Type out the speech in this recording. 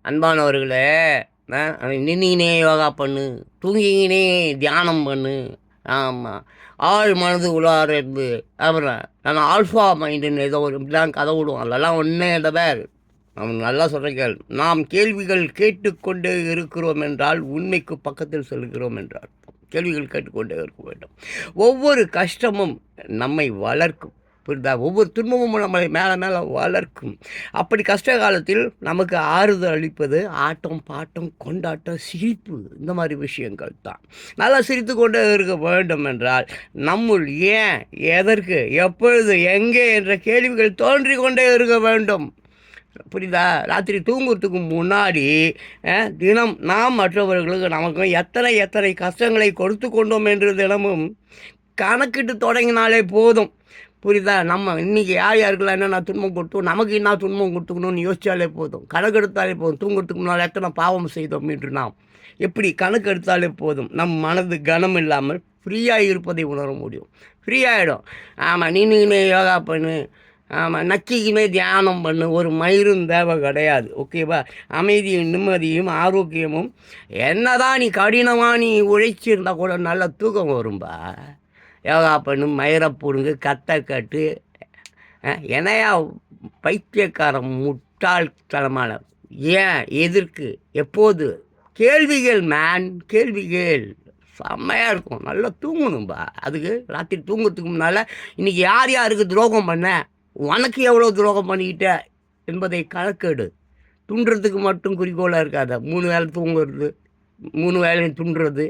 அன்பானவர்களே, நின்னிக்கினே யோகா பண்ணு, தூங்கிக்கினே தியானம் பண்ணு. ஆமாம், ஆழ் மனது உலாறது. அப்புறம் நான் ஆல்ஃபா மைண்டுன்னு ஏதோ ஒரு இப்படிலாம் கதை விடுவோம். அதெல்லாம் ஒன்றே தவிர அவன் நல்லா சொல்கிற கேள். நாம் கேள்விகள் கேட்டுக்கொண்டே இருக்கிறோம் என்றால் உண்மைக்கு பக்கத்தில் செல்கிறோம் என்றால் கேள்விகள் கேட்டுக்கொண்டே இருக்க வேண்டும். ஒவ்வொரு கஷ்டமும் நம்மை வளர்க்கும். புரியுதா? ஒவ்வொரு துன்பமும் நம்மளை மேலே மேலே வளர்க்கும். அப்படி கஷ்ட காலத்தில் நமக்கு ஆறுதல் அளிப்பது ஆட்டம், பாட்டம், கொண்டாட்டம், சிரிப்பு, இந்த மாதிரி விஷயங்கள் தான். நல்லா சிரித்து கொண்டே இருக்க வேண்டும் என்றால் நம்முள் ஏன், எதற்கு, எப்பொழுது, எங்கே என்ற கேள்விகள் தோன்றி கொண்டே இருக்க வேண்டும். புரியுதா? ராத்திரி தூங்குறதுக்கு முன்னாடி தினம் நாம் மற்றவர்களுக்கு நமக்கு எத்தனை எத்தனை கஷ்டங்களை கொடுத்து கொண்டோம் என்று தினமும் கணக்கிட்டு தொடங்கினாலே போதும். புரியுதா? நம்ம இன்றைக்கி யார் யாருக்கெல்லாம் என்னென்ன துன்பம் கொடுத்தோம், நமக்கு என்ன துன்பம் கொடுத்துக்கணும்னு யோசித்தாலே போதும். கணக்கெடுத்தாலே போதும். தூங்குறதுக்கு முன்னால் எத்தனை பாவம் செய்தோம் என்று நாம் எப்படி கணக்கெடுத்தாலே போதும். நம் மனது கனம் இல்லாமல் ஃப்ரீயாக இருப்பதை உணர முடியும். ஃப்ரீயாகிடும். ஆமாம், நின்றுக்கினே யோகா பண்ணு. ஆமாம், நக்கிக்குமே தியானம் பண்ணு. ஒரு மயிரும் தேவை கிடையாது. ஓகேவா? அமைதியும் நிம்மதியும் ஆரோக்கியமும். என்ன தான் நீ கடினமாக நீ உழைச்சிருந்தா கூட நல்ல தூக்கம் வரும்பா. யோகா பண்ணு, மயிரை பிடுங்கு, கத்தை கட்டு. என்னையா பைத்தியக்காரன் முட்டாள்தனமான ஏன், எதற்கு, எப்போது கேள்விகள் மேன், கேள்விகள் செம்மையாக இருக்கும். நல்லா தூங்கணும்பா. அதுக்கு ராத்திரி தூங்குறதுக்கு முன்னால் இன்றைக்கி யார் யாருக்கு துரோகம் பண்ண, உனக்கு எவ்வளோ துரோகம் பண்ணிக்கிட்ட என்பதை கணக்கெடு. துண்டுறதுக்கு மட்டும் குறிக்கோளாக இருக்காத. 3 வேளை தூங்குறது, 3 வேளையும் துண்டுறது,